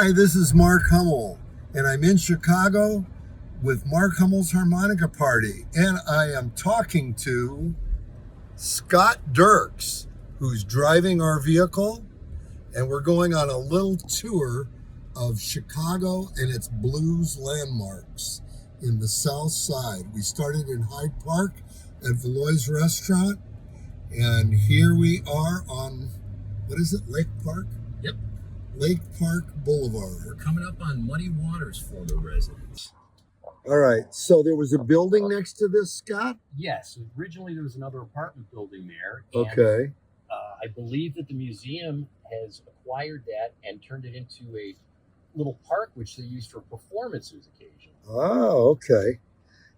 Hi, this is Mark Hummel, and I'm in Chicago with Mark Hummel's Harmonica Party, and I am talking to Scott Dirks, who's driving our vehicle, and we're going on a little tour of Chicago and its blues landmarks in the South Side. We started in Hyde Park at Valois Restaurant, and here we are on, what is it, Lake Park? Yep. Lake Park Boulevard. We're coming up on Muddy Waters' former residence. All right, so there was a building next to this, Scott? Yes, originally there was another apartment building there. And, Okay. I believe that the museum has acquired that and turned it into a little park, which they use for performances occasionally. Oh, okay.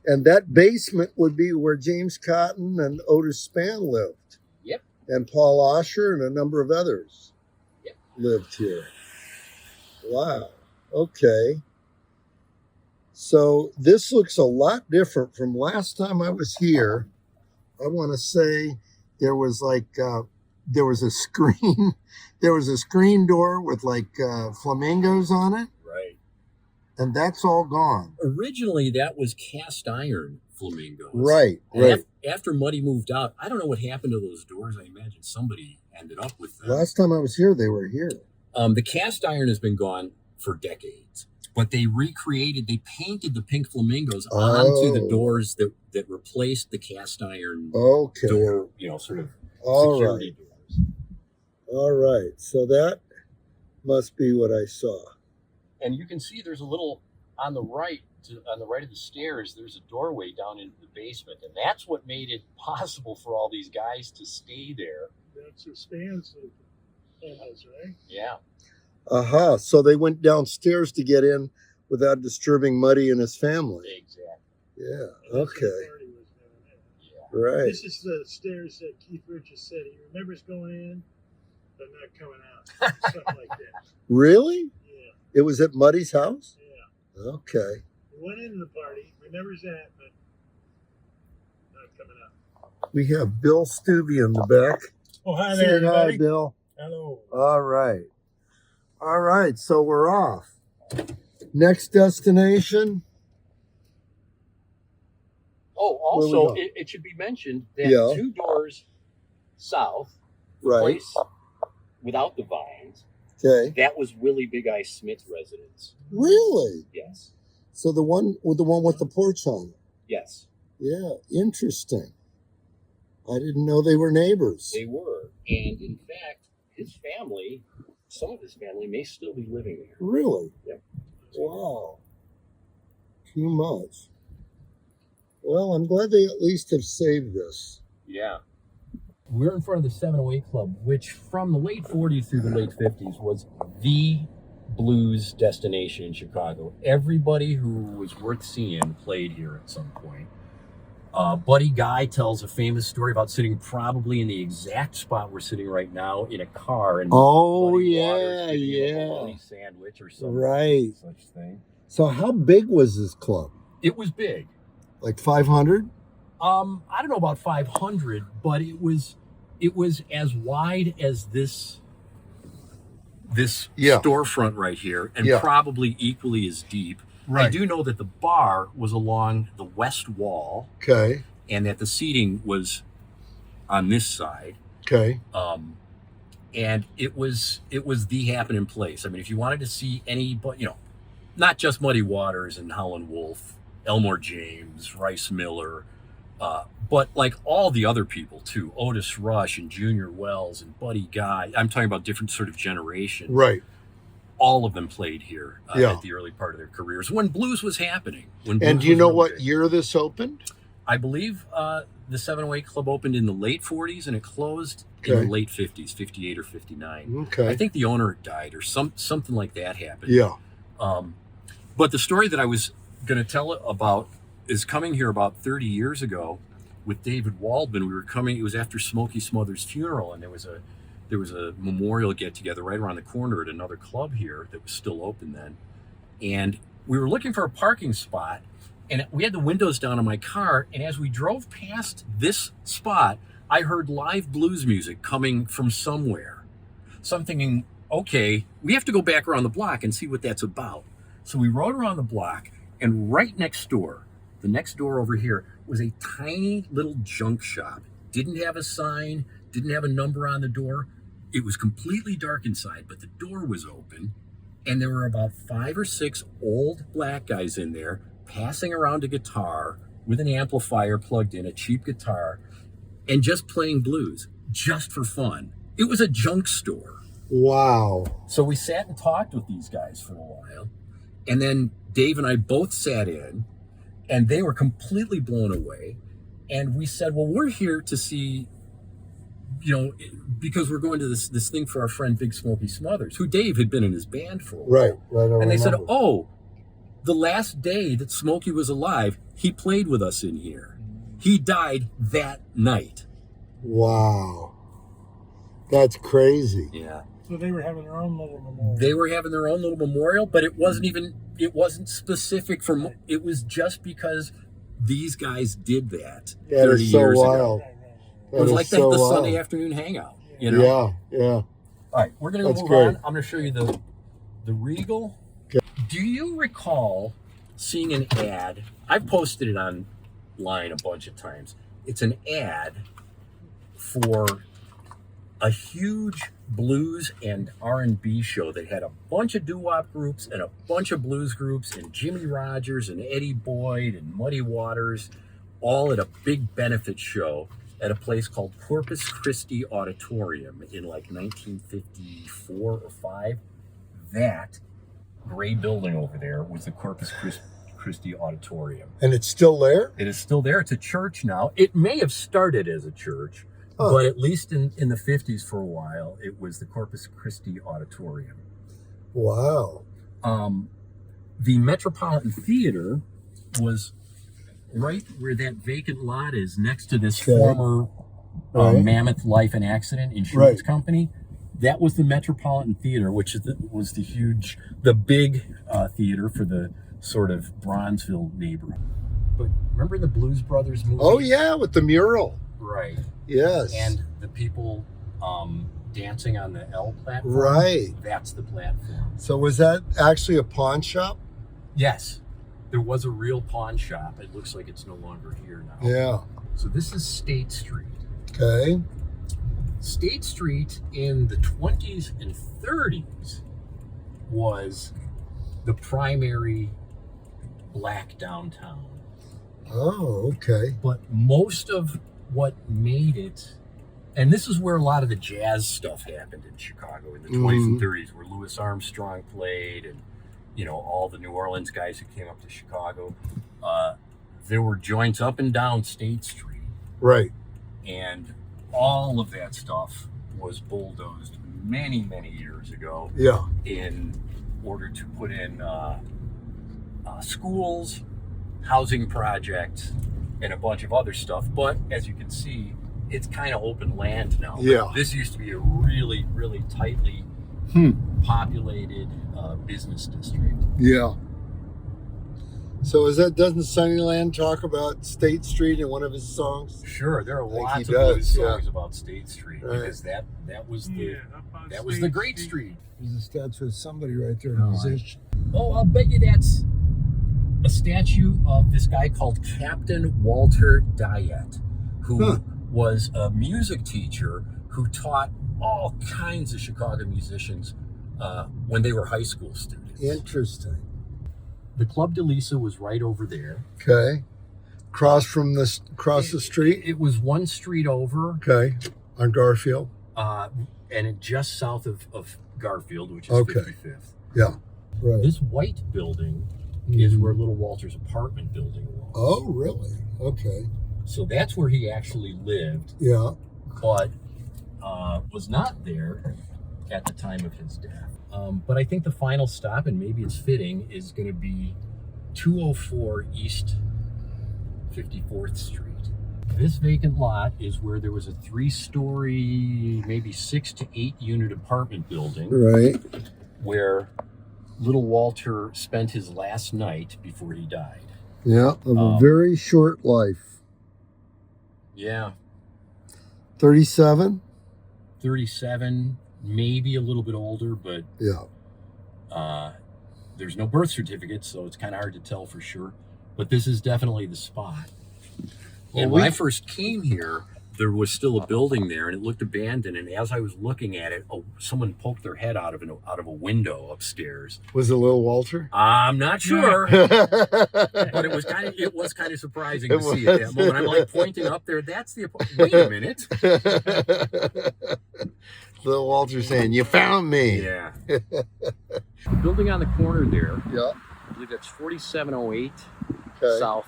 And that basement would be where James Cotton and Otis Spann lived. Yep. And Paul Osher and a number of others. Yep. Lived here. Wow. Okay. So this looks a lot different from last time I was here. I want to say there was like there was a screen door with like flamingos on it, Right. and that's all gone. Originally, that was cast iron flamingos. Right. And Right. After Muddy moved out, I don't know what happened to those doors. I imagine somebody ended up with them. Last time I was here, they were here. The cast iron has been gone for decades, but they painted the pink flamingos onto the doors that replaced the cast iron Okay. door, sort of All security right. doors. All right. So that must be what I saw. And you can see there's a little on the right of the stairs. There's a doorway down into the basement, and that's what made it possible for all these guys to stay there. That's the Spann's house, right? Yeah. Aha. So they went downstairs to get in without disturbing Muddy and his family. Exactly. Yeah. That's where Okay. the party was down there. Yeah. Right. This is the stairs that Keith Richards said he remembers going in, but not coming out. Something like that. Really? Yeah, It was at Muddy's house? yeah. Okay. He went into the party, remembers that, but not coming out. We have Bill Stuvey in the back. Oh, hi Say there, hi, everybody. Bill. Hello. All right. All right. So we're off. Next destination. Oh, Where we also, going? it should be mentioned that Yeah. 2 doors south, the Right. place without the vines, Okay. that was Willie Big Eye Smith's residence. Really? Yes. So the one with the porch on it. Yes, Yeah. Interesting. I didn't know they were neighbors. they were. And in fact, some of his family may still be living there. Really? Yep. Wow. Too much. Well, I'm glad they at least have saved this. Yeah. We're in front of the 708 Club, which from the late 40s through the late 50s was the blues destination in Chicago. Everybody who was worth seeing played here at some point. Buddy Guy tells a famous story about sitting probably in the exact spot we're sitting right now in a car. And Oh, Muddy yeah, Waters giving him a yeah. bologna sandwich or something. Right. Such thing. So how big was this club? It was big. Like 500? I don't know about 500, but it was as wide as this Yeah. storefront right here, and Yeah. probably equally as deep. I do know that the bar was along the west wall, Okay. and that the seating was on this side. Okay. And it was the happening place. I mean, if you wanted to see anybody, not just Muddy Waters and Howlin' Wolf, Elmore James, Rice Miller, but like all the other people too, Otis Rush and Junior Wells and Buddy Guy. I'm talking about different sort of generations. Right. All of them played here Yeah. at the early part of their careers when blues was happening. And do you know what year this opened? I believe the 708 Club opened in the late 40s and it closed in the late 50s, 58 or 59. Okay. I think the owner died or something like that happened. Yeah. But the story that I was going to tell about is coming here about 30 years ago with David Waldman. It was after Smokey Smothers' funeral, and there was a memorial get-together right around the corner at another club here that was still open then. And we were looking for a parking spot, and we had the windows down on my car, and as we drove past this spot, I heard live blues music coming from somewhere. So I'm thinking, okay, we have to go back around the block and see what that's about. So we rode around the block, and right next door, the next door over here, was a tiny little junk shop. Didn't have a sign, didn't have a number on the door. It was completely dark inside, but the door was open, and there were about 5 or 6 old black guys in there passing around a guitar with an amplifier plugged in, a cheap guitar, and just playing blues, just for fun. It was a junk store. Wow. So we sat and talked with these guys for a while, and then Dave and I both sat in, and they were completely blown away. And we said, well, we're here to see, because we're going to this thing for our friend Big Smokey Smothers, who Dave had been in his band for a while. Right. And they said, oh, the last day that Smokey was alive, he played with us in here. He died that night. Wow. That's crazy. Yeah. So they were having their own little memorial. They were having their own little memorial, but it wasn't specific for, it was just because these guys did that 30 years ago. It was like the Sunday afternoon hangout, Yeah. All right, we're going to move on. I'm going to show you the Regal. Okay. Do you recall seeing an ad? I've posted it online a bunch of times. It's an ad for a huge blues and R&B show that had a bunch of doo-wop groups and a bunch of blues groups and Jimmy Rogers and Eddie Boyd and Muddy Waters, all at a big benefit show at a place called Corpus Christi Auditorium in like 1954 or 5. That gray building over there was the Corpus Christi Auditorium. And it's still there? It is still there. It's a church now. It may have started as a church, but at least in the 50s for a while, it was the Corpus Christi Auditorium. Wow. The Metropolitan Theater was right where that vacant lot is, next to this former Mammoth Life and Accident Insurance Company. That was the Metropolitan Theater, which was the big theater for the sort of Bronzeville neighborhood. But remember the Blues Brothers movie? Oh, yeah, with the mural. Right. Yes. And the people dancing on the L platform. Right. That's the platform. So was that actually a pawn shop? Yes. There was a real pawn shop. It looks like it's no longer here now. Yeah. So this is State Street. Okay. State Street in the 20s and 30s was the primary black downtown. Oh, okay. But most of what made it, and this is where a lot of the jazz stuff happened in Chicago in the 20s and 30s, where Louis Armstrong played, and all the New Orleans guys who came up to Chicago. There were joints up and down State Street. Right. And all of that stuff was bulldozed many, many years ago. Yeah. In order to put in schools, housing projects, and a bunch of other stuff. But as you can see, it's kind of open land now. Yeah. This used to be a really, really tightly populated business district. Yeah. So doesn't Sunnyland talk about State Street in one of his songs? Sure, there are lots of blues songs about State Street, because that was the great street. There's a statue of somebody right there, a musician. Oh, I'll bet you that's a statue of this guy called Captain Walter Diet, who was a music teacher who taught all kinds of Chicago musicians when they were high school students. Interesting. The Club de Lisa was right over there. Okay. Across the street? It was one street over. Okay. On Garfield? And just south of Garfield, which is 55th. Yeah. Right. This white building is where Little Walter's apartment building was. Oh, really? Okay. So that's where he actually lived. Yeah. But was not there at the time of his death. But I think the final stop, and maybe it's fitting, is going to be 204 East 54th Street. This vacant lot is where there was a 3-story, maybe 6 to 8 unit apartment building. Right. Where Little Walter spent his last night before he died. Yeah, of a very short life. Yeah. 37? 37, maybe a little bit older, but Yeah. there's no birth certificate, so it's kind of hard to tell for sure. But this is definitely the spot. And when I first came here, there was still a building there, and it looked abandoned. And as I was looking at it, someone poked their head out of a window upstairs. Was it Little Walter? I'm not sure, but it was kind of surprising to see at that moment. I'm like pointing up there. That's the wait a minute. Little Walter saying, "You found me." Yeah. The building on the corner there. Yeah. I believe that's 4708 Okay. South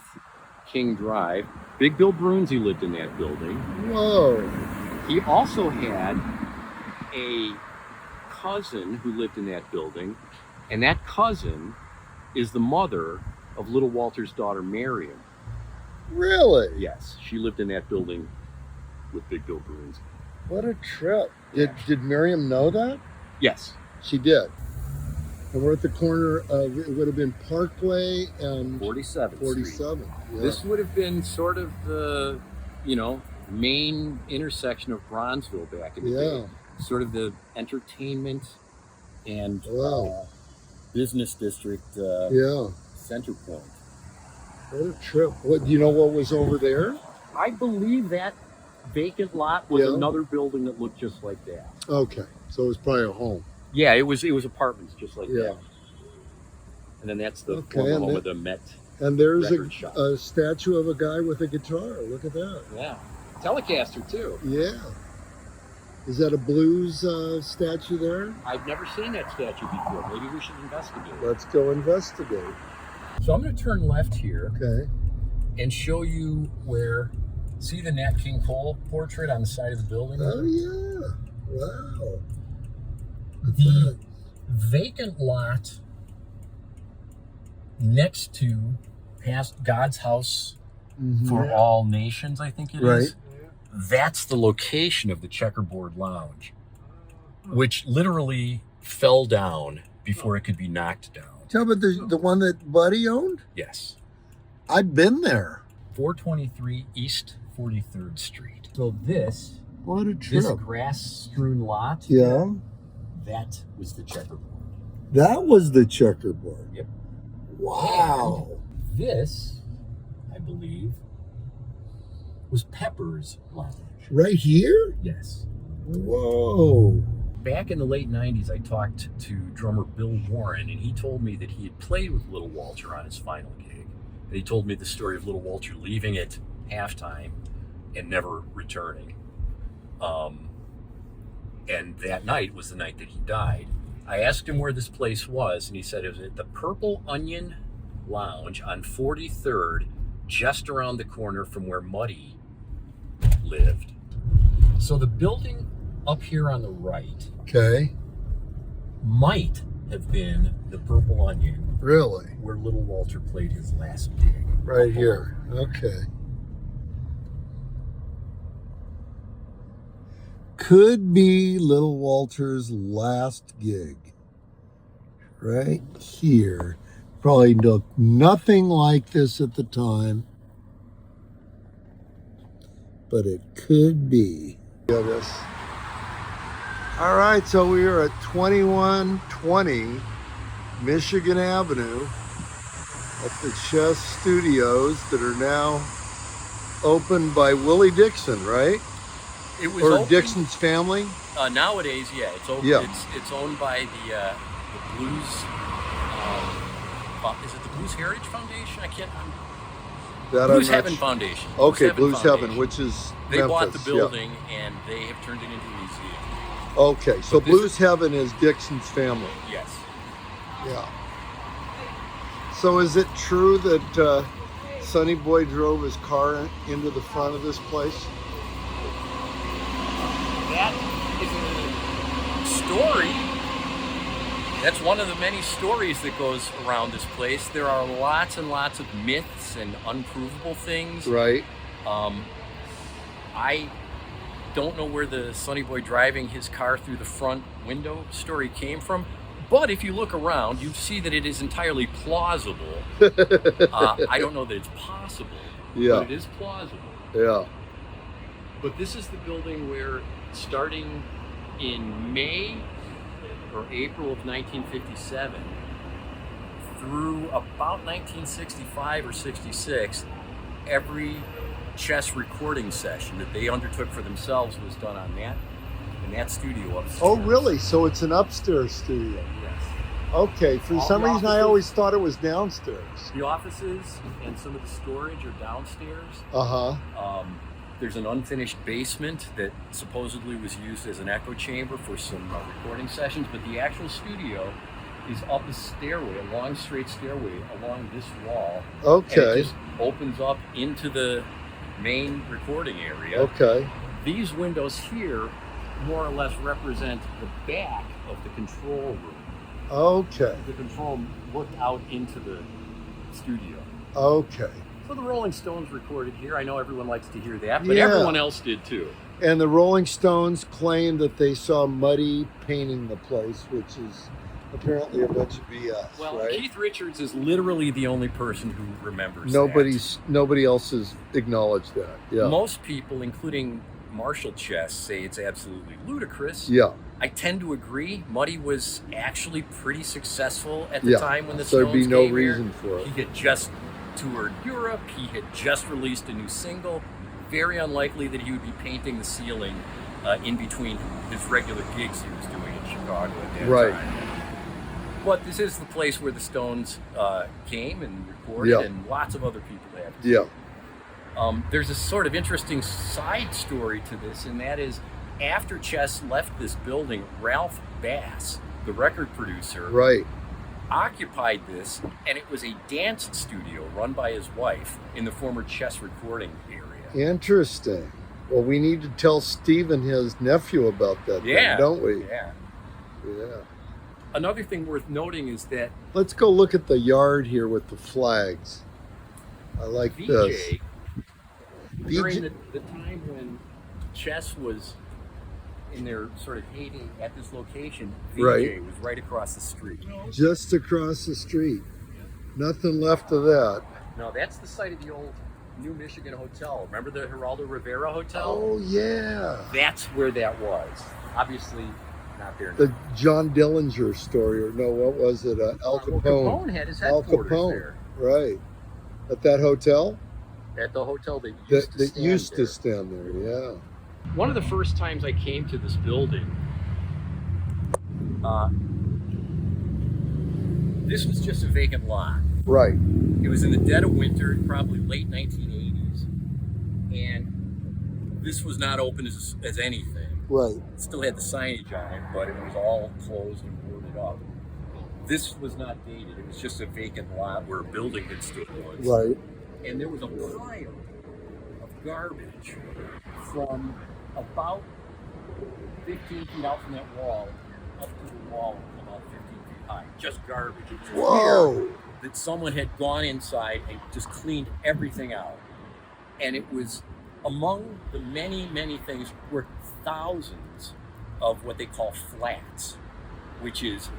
King Drive. Big Bill Brunzi lived in that building. Whoa. He also had a cousin who lived in that building, and that cousin is the mother of Little Walter's daughter, Miriam. Really? Yes, she lived in that building with Big Bill Brunzi. What a trip. Did Miriam know that? Yes. She did. And we're at the corner of, it would have been Parkway and 47th 47. Street. Yeah. This would have been sort of the, main intersection of Bronzeville back in the day. Sort of the entertainment and business district center point. What a trip. What, do you know what was over there? I believe that vacant lot was another building that looked just like that. Okay. So it was probably a home. Yeah, it was apartments just like Yeah. that. And then that's the Okay, former and home then- of the Met. And there's record shop. a statue of a guy with a guitar. Look at that. Yeah. Telecaster too. Yeah. Is that a blues statue there? I've never seen that statue before. Maybe we should investigate. Let's go investigate. So I'm going to turn left here Okay. and show you where, see the Nat King Cole portrait on the side of the building? Oh, yeah. Wow. The vacant lot next to past God's House for All Nations, I think it is. That's the location of the Checkerboard Lounge, which literally fell down before it could be knocked down. Tell me, the one that Buddy owned? Yes. I've been there. 423 East 43rd Street. So this What a trip. grass-strewn lot, Yeah. that was the Checkerboard. That was the Checkerboard. Yep. Wow. This, I believe, was Pepper's Lounge. Right here? Yes. Whoa. Back in the late 90s, I talked to drummer Bill Warren, and he told me that he had played with Little Walter on his final gig. And he told me the story of Little Walter leaving at halftime and never returning. And that night was the night that he died. I asked him where this place was, and he said it was at the Purple Onion Lounge on 43rd, just around the corner from where Muddy lived. So the building up here on the right Okay. might have been the Purple Onion, Really? where Little Walter played his last gig. Right here. Okay. Could be Little Walter's last gig. Right here. Probably looked nothing like this at the time. But it could be. Yeah, this. All right, so we are at 2120 Michigan Avenue at the Chess Studios that are now opened by Willie Dixon, right? It was Or opened, Dixon's family? nowadays, yeah, it's open. Yeah. It's owned by the Blues. Is it the Blues Heritage Foundation? I can't. That Blues I'm not Heaven su- Foundation. Okay, Blues Heaven, Foundation. which is They bought the Memphis, building and they have turned it into a museum. Yeah. Okay, so But this Blues Heaven is Dixon's family. Yes. Yeah. So is it true that Sonny Boy drove his car into the front of this place? That is a story. That's one of the many stories that goes around this place. There are lots and lots of myths and unprovable things. Right. I don't know where the Sonny Boy driving his car through the front window story came from, but if you look around, you see that it is entirely plausible. I don't know that it's possible, Yeah. but it is plausible. Yeah. But this is the building where, starting in May or April of 1957 through about 1965 or 66, every chess recording session that they undertook for themselves was done on that in that studio upstairs. Oh, really? So it's an upstairs studio. Yes. Okay. For All some the reason, I offices- always thought it was downstairs. The offices and some of the storage are downstairs. There's an unfinished basement that supposedly was used as an echo chamber for some recording sessions, but the actual studio is up a stairway, a long straight stairway along this wall. Okay. And it just opens up into the main recording area. Okay. These windows here more or less represent the back of the control room. Okay. The control looked out into the studio. Okay. So the Rolling Stones recorded here. I know everyone likes to hear that, but Yeah. everyone else did too. And the Rolling Stones claim that they saw Muddy painting the place, which is apparently a bunch of BS, Well, right? Keith Richards is literally the only person who remembers Nobody else has acknowledged that. that. Yeah. Most people, including Marshall Chess, say it's absolutely ludicrous. Yeah. I tend to agree. Muddy was actually pretty successful at the Yeah. time when the So Stones there'd be no came here. reason for it. He had just toured Europe. He had just released a new single. Very unlikely that he would be painting the ceiling in between his regular gigs he was doing in Chicago at that Right. time. But this is the place where the Stones came and recorded, Yeah. and lots of other people have. Yeah. There's a sort of interesting side story to this, and that is after Chess left this building, Ralph Bass, the record producer, Right. occupied this, and it was a dance studio run by his wife in the former Chess recording area. Interesting. Well, we need to tell Stephen, his nephew, about that Yeah. thing, don't we? Yeah. Yeah. Another thing worth noting is that Let's go look at the yard here with the flags. I like this. VJ, during VJ. the time when Chess was in their sort of heyday at this location, VJ Right. was right across the street. Just across the street. Nothing left of that. No, that's the site of the old New Michigan Hotel. Remember the Geraldo Rivera Hotel? Oh, yeah. That's where that was. Obviously, not there now. The John Dillinger story, or no, what was it? Al Well, Capone. Capone had his Al headquarters Capone. there. Right. At that hotel? At the hotel that used to That stand used there. to stand there, yeah. One of the first times I came to this building, this was just a vacant lot. Right. It was in the dead of winter, probably late 1980s, and this was not open as anything. Right. It still had the signage on it, but it was all closed and boarded up. This was not dated. It was just a vacant lot where a building had stood once. Right. And there was a pile of garbage from about 15 feet out from that wall up to the wall about 15 feet high. Just garbage. It was Whoa. weird that someone had gone inside and just cleaned everything out. And it was among the many, many things were thousands of what they call flats, which is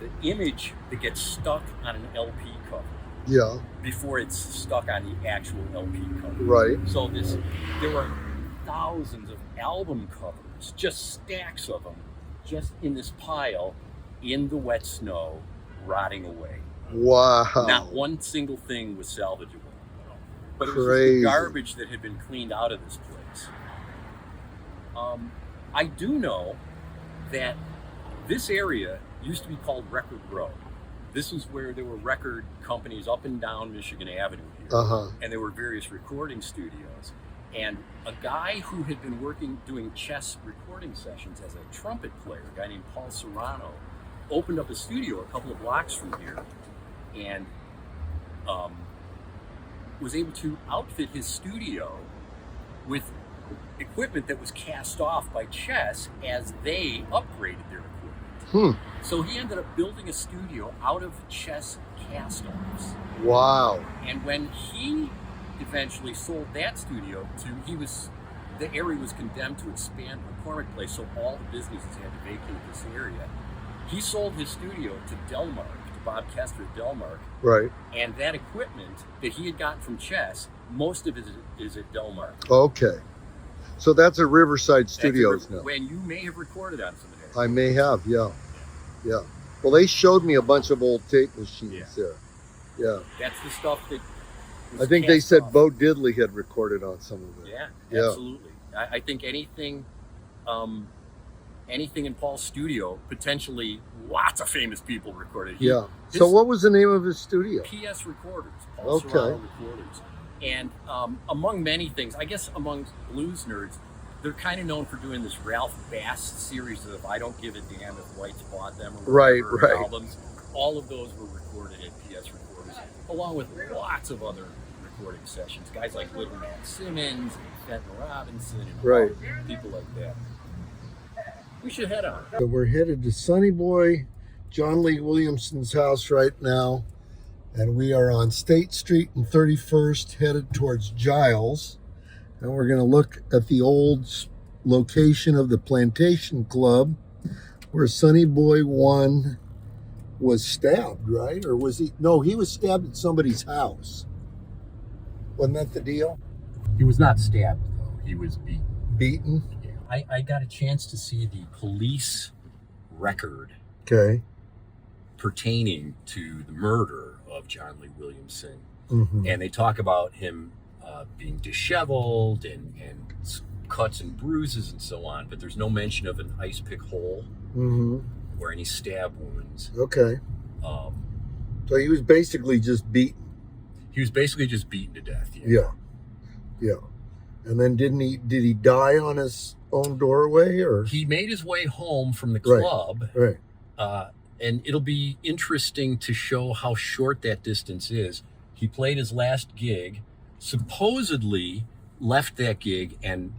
the image that gets stuck on an LP cover Yeah. before it's stuck on the actual LP cover. Right. So there were thousands of album covers, just stacks of them, just in this pile in the wet snow, rotting away. Wow. Not one single thing was salvageable. But it was just Crazy. the garbage that had been cleaned out of this place. I do know that this area used to be called Record Row. This is where there were record companies up and down Michigan Avenue here. Uh-huh. And there were various recording studios. And a guy who had been doing Chess recording sessions as a trumpet player, a guy named Paul Serrano, opened up a studio a couple of blocks from here and was able to outfit his studio with equipment that was cast off by Chess as they upgraded their equipment. So he ended up building a studio out of Chess cast-offs. Wow. And when he eventually sold that studio the area was condemned to expand McCormick Place, so all the businesses had to vacate this area. He sold his studio to Delmark, to Bob Kester at Delmark, Right. and that equipment that he had gotten from Chess, most of it is at Delmark. Okay. So that's at Riverside That's Studios now. when you may have recorded on some of that. I may have, yeah. Well, they showed me a bunch of old tape machines there. Yeah. That's the stuff that was I think they cast said off. Bo Diddley had recorded on some of it. Yeah, absolutely. I think anything in Paul's studio, potentially lots of famous people recorded. So what was the name of his studio? PS Recorders, Paul Serrano Recorders. And among many things, I guess among blues nerds, they're kind of known for doing this Ralph Bass series of I Don't Give a Damn If Whites Bought Them or whatever albums. All of those were recorded at PS Recorders, along with lots of other recording sessions. Guys like Little Matt Simmons, and Fenton Robinson, and people like that. We should head on. So we're headed to Sonny Boy, John Lee Williamson's house right now. And we are on State Street and 31st, headed towards Giles. And we're going to look at the old location of the Plantation Club, where Sonny Boy 1 was stabbed, right? Or was he? No, he was stabbed at somebody's house. Wasn't that the deal? He was not stabbed, though. He was beaten. Beaten? Yeah. I got a chance to see the police record pertaining to the murder of John Lee Williamson. And they talk about him being disheveled and cuts and bruises and so on, but there's no mention of an ice pick hole or any stab wounds. So he was basically just beaten. He was basically just beaten to death. Yeah. And then did he die on his own doorway, or he made his way home from the club? And it'll be interesting to show how short that distance is. He played his last gig, supposedly left that gig and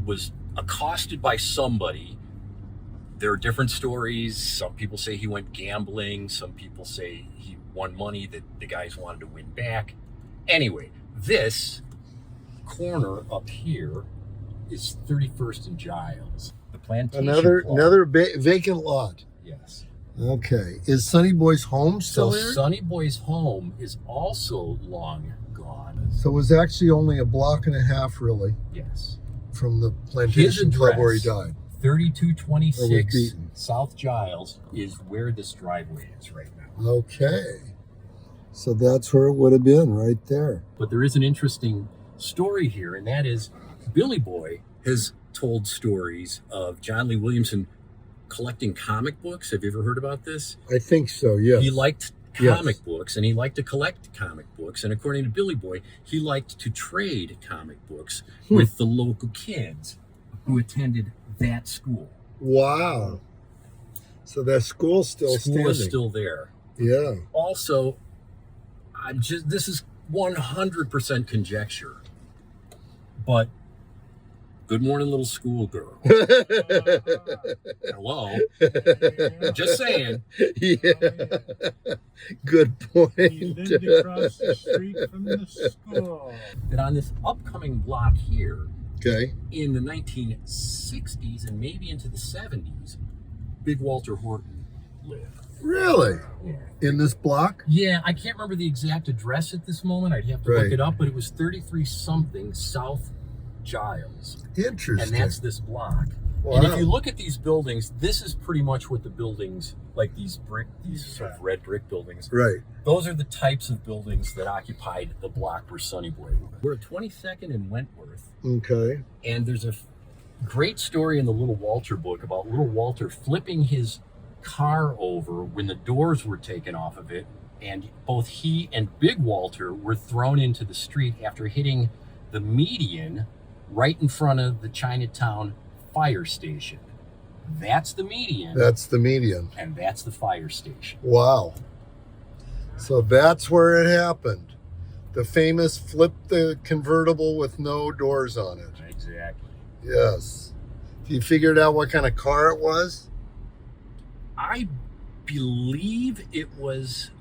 was accosted by somebody. There are different stories. Some people say he went gambling. Some people say he won money that the guys wanted to win back. Anyway, this corner up here is 31st and Giles. The Plantation Another vacant lot. Yes. Okay. Is Sonny Boy's home still there? Sonny Boy's home is also long gone. So it was actually only a block and a half, really. Yes. From the Plantation Club where he died. 3226 South Giles is where this driveway is right now. Okay. So that's where it would have been, right there. But there is an interesting story here, and that is Billy Boy has told stories of John Lee Williamson collecting comic books. Have you ever heard about this? I think so, yes. He liked comic books, and he liked to collect comic books. And according to Billy Boy, he liked to trade comic books with the local kids who attended that school. Wow. So that school's still standing. School is still there. Yeah. Also, this is 100% conjecture, but good morning, little schoolgirl. Hello. Just saying. Good point. He lived across the street from the school. That on this upcoming block here, in the 1960s and maybe into the 70s, Big Walter Horton lived. Really? Yeah. In this block? Yeah, I can't remember the exact address at this moment. I'd have to look it up, but it was 33-something South Giles. Interesting. And that's this block. Wow. And if you look at these buildings, this is pretty much what the buildings, like these sort of red brick buildings. Right. Those are the types of buildings that occupied the block where Sonny Boy lived. We're at 22nd and Wentworth. Okay. And there's a great story in the Little Walter book about Little Walter flipping his car over when the doors were taken off of it, and both he and Big Walter were thrown into the street after hitting the median right in front of the Chinatown fire station. That's the median. That's the median. And that's the fire station. Wow. So that's where it happened. The famous flip the convertible with no doors on it. Exactly. Yes. You figured out what kind of car it was? I believe it was,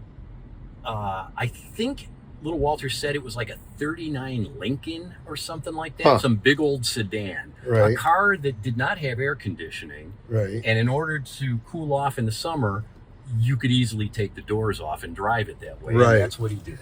I think Little Walter said it was like a 39 Lincoln or something like that. Some big old sedan. Right. A car that did not have air conditioning. Right. And in order to cool off in the summer, you could easily take the doors off and drive it that way. Right. And that's what he did.